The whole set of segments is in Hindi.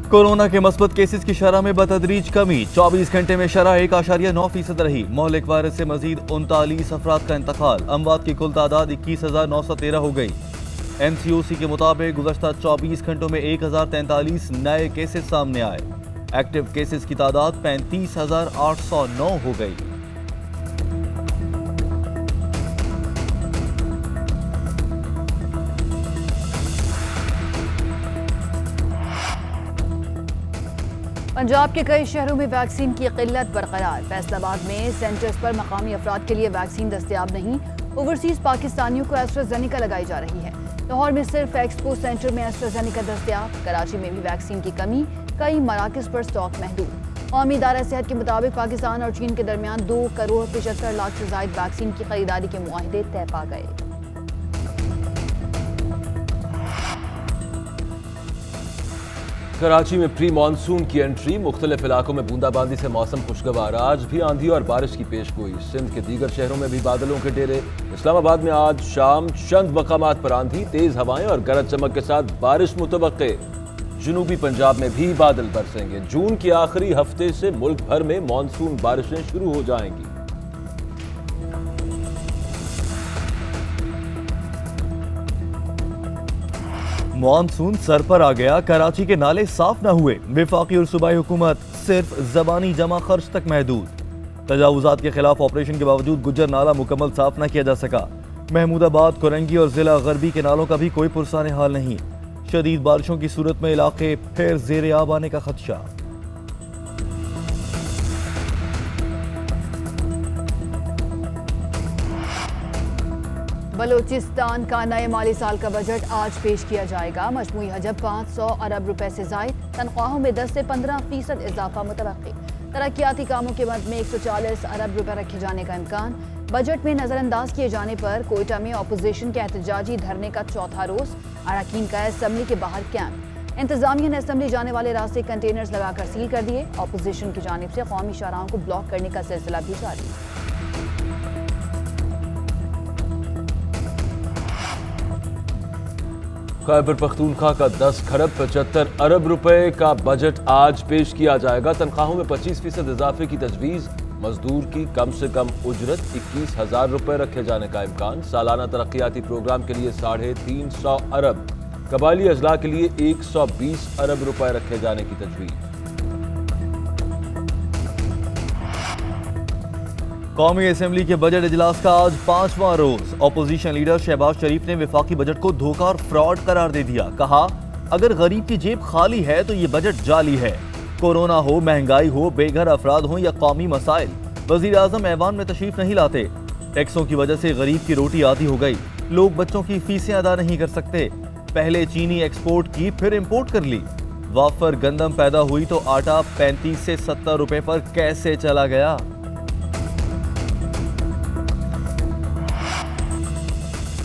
कोरोना के मस्बत केसेस की शरह में बतदरीज कमी, 24 घंटे में शरह 1.9% रही। मोहलिक वायरस से मजीद 39 अफराद का इंतकाल, अमवात की कुल तादाद 21,913 हो गई। MCOC के मुताबिक गुज़श्ता 24 घंटों में 1,043 नए केसेस सामने आए। एक्टिव केसेस की तादाद 35,809 हो गई। पंजाब के कई शहरों में वैक्सीन की किल्लत बरकरार। फैसलाबाद में सेंटर्स पर मकामी अफराद के लिए वैक्सीन दस्तयाब नहीं। ओवरसीज पाकिस्तानियों को एस्ट्राजेनिका लगाई जा रही है। लाहौर में सिर्फ एक्सपो सेंटर में एस्ट्राजेनिका दस्तयाब। कराची में भी वैक्सीन की कमी, कई मराकज पर स्टॉक महदूद। कौमी इदारा सेहत के मुताबिक पाकिस्तान और चीन के दरमियान 2 करोड़ 75 लाख से जायद वैक्सीन की खरीदारी के मुआहिदे तय पा गए। कराची में प्री मानसून की एंट्री, मुख्तलिफ इलाकों में बूंदाबांदी से मौसम खुशगवार। आज भी आंधी और बारिश की पेशगोई। सिंध के दीगर शहरों में भी बादलों के डेरे। इस्लामाबाद में आज शाम चंद मकामात पर आंधी, तेज हवाएं और गरज चमक के साथ बारिश मुतवक्के। जनूबी पंजाब में भी बादल बरसेंगे। जून के आखिरी हफ्ते से मुल्क भर में मानसून बारिशें शुरू हो जाएंगी। मानसून सर पर आ गया, कराची के नाले साफ न हुए। विफाकी और सूबाई हुकूमत सिर्फ जबानी जमा खर्च तक महदूद। तजावुजात के खिलाफ ऑपरेशन के बावजूद गुज्जर नाला मुकम्मल साफ न किया जा सका। महमूदाबाद, कोरंगी और जिला गरबी के नालों का भी कोई पुरसाने हाल नहीं। शदीद बारिशों की सूरत में इलाके फिर जेर आब आने का खदशा। बलोचिस्तान का नए माली साल का बजट आज पेश किया जाएगा। मजमूई हजम 500 अरब रुपए से जायद, तनख्वाहों में 10 से 15% इजाफा मुतवक्की। तरक्याती कामों के मद में 140 अरब रुपए रखे जाने का इम्कान। बजट में नजरअंदाज किए जाने पर कोयटा में अपोजिशन के एहतजाजी धरने का चौथा रोज। अरकान का असम्बली के बाहर कैंप। इंतजामिया ने असम्बली जाने वाले रास्ते कंटेनर्स लगाकर सील कर दिए। अपोजिशन की जानिब से कौमी शाहराहों को ब्लॉक करने का सिलसिला भी जारी। खैबर पख्तूनख्वा का 10 खरब 75 अरब रुपए का बजट आज पेश किया जाएगा। तनख्वाहों में 25% इजाफे की तजवीज़। मजदूर की कम से कम उजरत 21,000 रुपए रखे जाने का इम्कान। सालाना तरक्याती प्रोग्राम के लिए 350 अरब। कबायली अजला के लिए 120 अरब रुपए रखे जाने की तजवीज़। कौमी असेंबली के बजट इजलास का आज 5वां रोज। अपोजिशन लीडर शहबाज शरीफ ने विफाकी बजट को धोखा और फ्रॉड करार दे दिया। कहा, अगर गरीब की जेब खाली है तो ये बजट जाली है। कोरोना हो, महंगाई हो, बेघर अफराद हो या कौमी मसाइल, वजीर आजम ऐवान में तशरीफ नहीं लाते। टैक्सों की वजह से गरीब की रोटी आधी हो गई। लोग बच्चों की फीसें अदा नहीं कर सकते। पहले चीनी एक्सपोर्ट की, फिर इम्पोर्ट कर ली। वाफर गंदम पैदा हुई तो आटा 35 से 70 रुपए पर कैसे चला गया।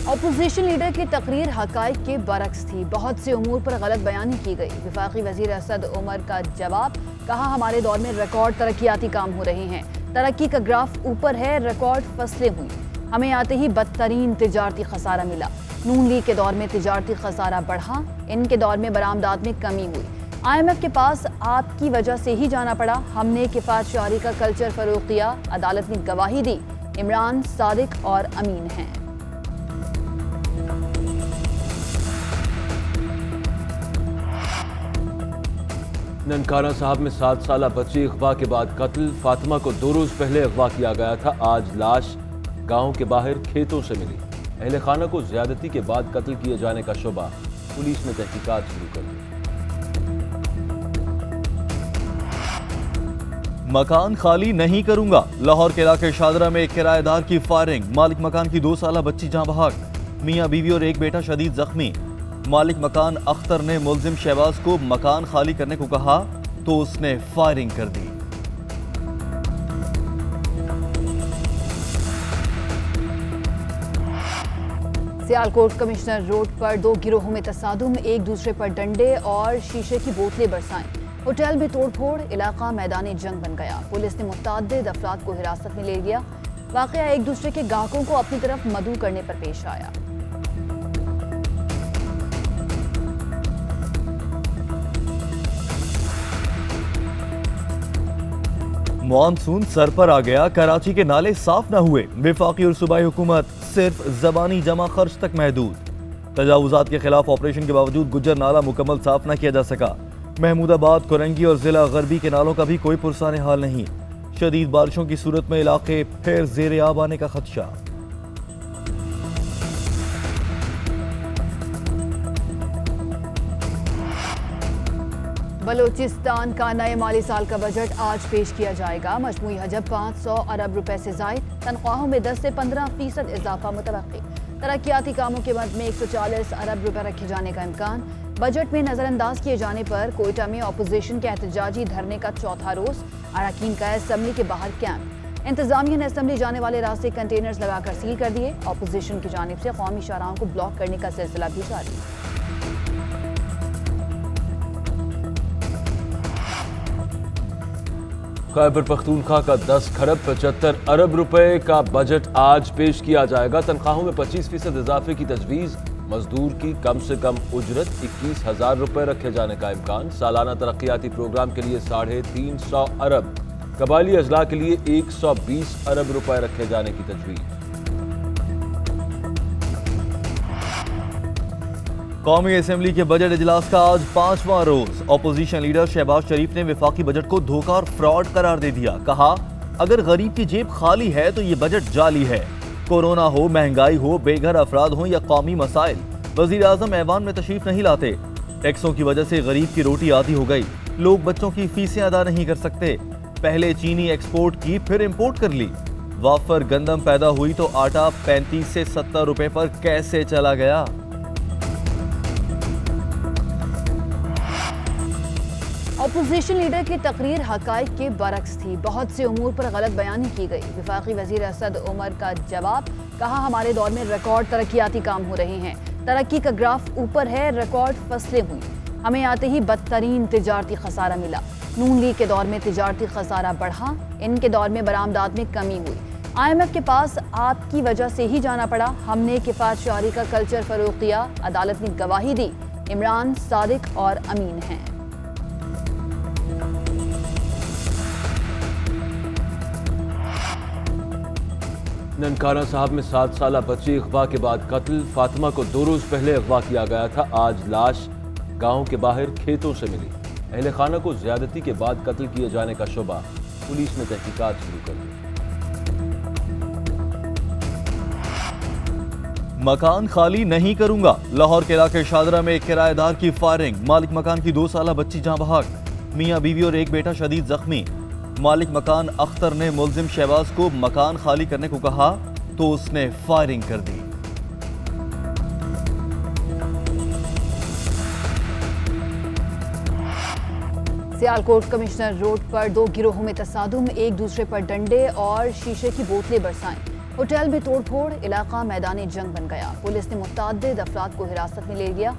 अपोजिशन लीडर की तकरीर हकाइक के बरक्स थी। बहुत से उमूर पर गलत बयानी की गई। विफाकी वजीर असद उमर का जवाब, कहा हमारे दौर में रिकॉर्ड तरक्याती काम हो रहे हैं। तरक्की का ग्राफ ऊपर है, रिकॉर्ड फसलें हुई। हमें आते ही बदतरीन तिजारती खसारा मिला। नून लीग के दौर में तिजारती खसारा बढ़ा, इनके दौर में बरामदात में कमी हुई। IMF के पास आपकी वजह से ही जाना पड़ा। हमने किफायत शारी का कल्चर फरोग दिया। अदालत ने गवाही दी, इमरान सादिक और अमीन हैं। ननकाना साहब में 7 साला बच्ची अगवा के बाद कत्ल। फातिमा को 2 रोज पहले अगवा किया गया था। आज लाश गांव के बाहर खेतों से मिली। अहले खाना को ज्यादती के बाद कत्ल किए जाने का शुबा। पुलिस ने तहकीकात शुरू कर दी। मकान खाली नहीं करूंगा। लाहौर के इलाके शादरा में एक किराएदार की फायरिंग। मालिक मकान की 2 साला बच्ची जहां बहक। मियां बीवी और एक बेटा शदीद जख्मी। मालिक मकान अख्तर ने मुलजिम शहबाज को मकान खाली करने को कहा तो उसने फायरिंग कर दी। सियालकोट कमिश्नर रोड पर 2 गिरोहों में तसादुम, एक दूसरे पर डंडे और शीशे की बोतलें बरसाईं। होटल में तोड़फोड़, इलाका मैदानी जंग बन गया। पुलिस ने मुतअद्दिद अफराद को हिरासत में ले लिया। वाकया एक दूसरे के गाहकों को अपनी तरफ मदऊ करने पर पेश आया। मॉनसून सर पर आ गया, कराची के नाले साफ न हुए, वफाकी और सूबाई हुकूमत सिर्फ जबानी जमा खर्च तक महदूद। तजावुजात के खिलाफ ऑपरेशन के बावजूद गुज्जर नाला मुकम्मल साफ न किया जा सका। महमूदाबाद, कोरंगी और जिला गरबी के नालों का भी कोई पुरसाने हाल नहीं। शदीद बारिशों की सूरत में इलाके फिर जेर आब आने का खदशा। बलोचिस्तान का नए माली साल का बजट आज पेश किया जाएगा। मजमूई हजम 500 अरब रुपए से जायद, तनख्वाहों में 10 से 15% इजाफा मुतवक्की। तरक्याती कामों के मद में 140 अरब रुपए रखे जाने का इम्कान। बजट में नजरअंदाज किए जाने पर कोयटा में अपोजिशन के एहतजाजी धरने का चौथा रोज, अरकान का असम्बली के बाहर कैंप। इंतजामिया ने असम्बली जाने वाले रास्ते कंटेनर्स लगाकर सील कर दिए। अपोजिशन की जानिब से कौमी शाहराहों को ब्लॉक करने का सिलसिला भी जारी। खैबर पख्तूनख्वा का 10 खरब 75 अरब रुपए का बजट आज पेश किया जाएगा। तनख्वाहों में 25% इजाफे की तजवीज़। मजदूर की कम से कम उजरत 21,000 रुपए रखे जाने का इम्कान। सालाना तरक्याती प्रोग्राम के लिए 350 अरब, कबायली अजला के लिए 120 अरब रुपए रखे जाने की तजवीज़। कौमी असेंबली के बजट इजलास का आज 5वां रोज। अपोजिशन लीडर शहबाज शरीफ ने वफाकी बजट को धोखा और फ्रॉड करार दे दिया। कहा, अगर गरीब की जेब खाली है तो ये बजट जाली है। कोरोना हो, महंगाई हो, बेघर अफराद हो या कौमी मसाइल, वजीर आजम ऐवान में तशरीफ नहीं लाते। टैक्सों की वजह से गरीब की रोटी आधी हो गई। लोग बच्चों की फीसें अदा नहीं कर सकते। पहले चीनी एक्सपोर्ट की, फिर इम्पोर्ट कर ली। वाफर गंदम पैदा हुई तो आटा 35 से 70 रुपए पर कैसे चला गया। अपोजिशन लीडर की तकरीर हकाइक के बरक्स थी। बहुत से उमूर पर गलत बयानी की गई। वफाकी वजीर असद उमर का जवाब, कहा हमारे दौर में रिकॉर्ड तरक्याती काम हो रहे हैं। तरक्की का ग्राफ ऊपर है, रिकॉर्ड फसलें हुई। हमें आते ही बदतरीन तिजारती खसारा मिला। नून लीग के दौर में तिजारती खसारा बढ़ा, इनके दौर में बरामदात में कमी हुई। IMF के पास आपकी वजह से ही जाना पड़ा। हमने किफायत शारी का कल्चर फरोग किया। अदालत ने गवाही दी, इमरान सादिक और अमीन हैं। ननकाना साहब में 7 साला बच्ची अगवा के बाद कत्ल। फातिमा को 2 रोज पहले अगवा किया गया था। आज लाश गांव के बाहर खेतों से मिली। अहले खाना को ज्यादती के बाद कत्ल किए जाने का शुबा। पुलिस ने तहकीकात शुरू कर दी। मकान खाली नहीं करूंगा। लाहौर के इलाके शादरा में एक किराएदार की फायरिंग। मालिक मकान की 2 साला बच्ची जहां बहक। मियां बीवी और एक बेटा शदीद जख्मी। मालिक मकान अख्तर ने मुलजिम शहबाज को मकान खाली करने को कहा तो उसने फायरिंग कर दी। सियालकोट कमिश्नर रोड पर 2 गिरोहों में तसादुम, एक दूसरे पर डंडे और शीशे की बोतलें बरसाएं। होटल में तोड़फोड़, इलाका मैदानी जंग बन गया। पुलिस ने मुतअद्दिद अफराद को हिरासत में ले लिया।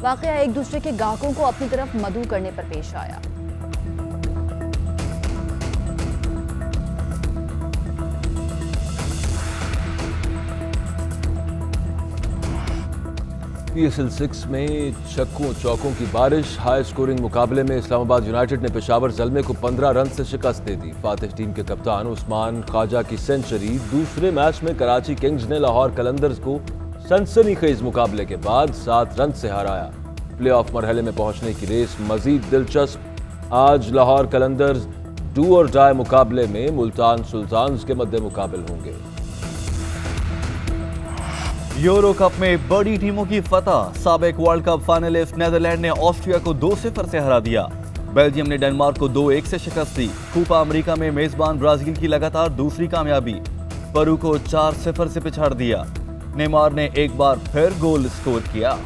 वाकया एक दूसरे के गाहकों को अपनी तरफ मदऊ करने पर पेश आया। PSL 6 में छक्कों चौकों की बारिश। हाई स्कोरिंग मुकाबले में इस्लामाबाद यूनाइटेड ने पेशावर ज़ल्मे को 15 रन से शिकस्त दे दी। फातिह टीम के कप्तान उस्मान ख्वाजा की सेंचुरी। दूसरे मैच में कराची किंग्स ने लाहौर कलंदर्स को सनसनीखेज मुकाबले के बाद 7 रन से हराया। प्लेऑफ मरहले में पहुंचने की रेस मजीद दिलचस्प। आज लाहौर कलंदर्स डू और डाई मुकाबले में मुल्तान सुल्तान्स के मद्दे मुकाबल होंगे। यूरो कप में बड़ी टीमों की फतह। साबिक वर्ल्ड कप फाइनलिस्ट नीदरलैंड ने ऑस्ट्रिया को 2-0 से हरा दिया। बेल्जियम ने डेनमार्क को 2-1 से शिकस्त दी। कोपा अमेरिका में मेजबान ब्राजील की लगातार दूसरी कामयाबी। पेरू को 4-0 से पिछाड़ दिया। नेमार ने एक बार फिर गोल स्कोर किया।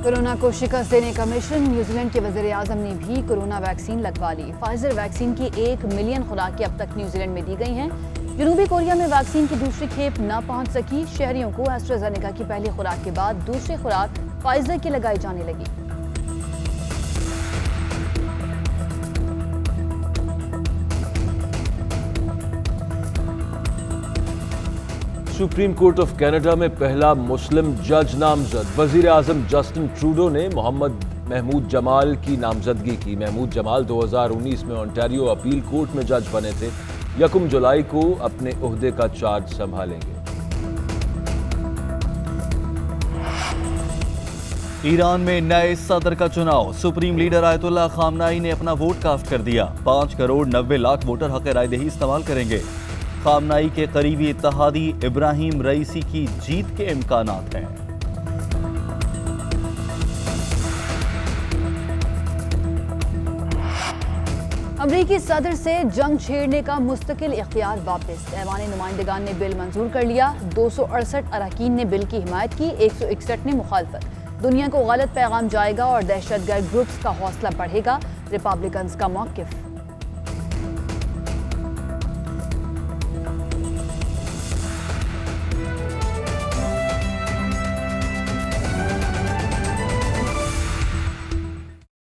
कोरोना को शिकस्त देने का मिशन। न्यूजीलैंड के वजीर आजम ने भी कोरोना वैक्सीन लगवा ली। फाइजर वैक्सीन की 1 मिलियन खुराकें अब तक न्यूजीलैंड में दी गई हैं। जनूबी कोरिया में वैक्सीन की दूसरी खेप न पहुंच सकी। शहरियों को एस्ट्राजेनेका की पहली खुराक के बाद दूसरी खुराक फाइजर की लगाई जाने लगी। सुप्रीम कोर्ट ऑफ कनाडा में पहला मुस्लिम जज नामजद। वजीर आजम जस्टिन ट्रूडो ने मोहम्मद महमूद जमाल की नामजदगी की। महमूद जमाल 2019 में ओंटारियो अपील कोर्ट में जज बने थे। 1 जुलाई को अपने ओहदे का चार्ज संभालेंगे। ईरान में नए सदर का चुनाव। सुप्रीम लीडर आयतुल्लाह खामनाई ने अपना वोट कास्ट कर दिया। 5 करोड़ 90 लाख वोटर हक राय दही इस्तेमाल करेंगे। खामनाई के करीबी इत्तेहादी इब्राहिम रईसी की जीत के इम्कानात हैं। अमरीकी सदर से जंग छेड़ने का मुस्तकिल इख्तियार वापस। ऐवान नुमाइंदगान ने बिल मंजूर कर लिया। 268 अरकान ने बिल की हिमायत की, 161 ने मुखालफत। दुनिया को गलत पैगाम जाएगा और दहशतगर्द ग्रुप्स का हौसला बढ़ेगा, रिपब्लिकन्स का मौक़िफ़।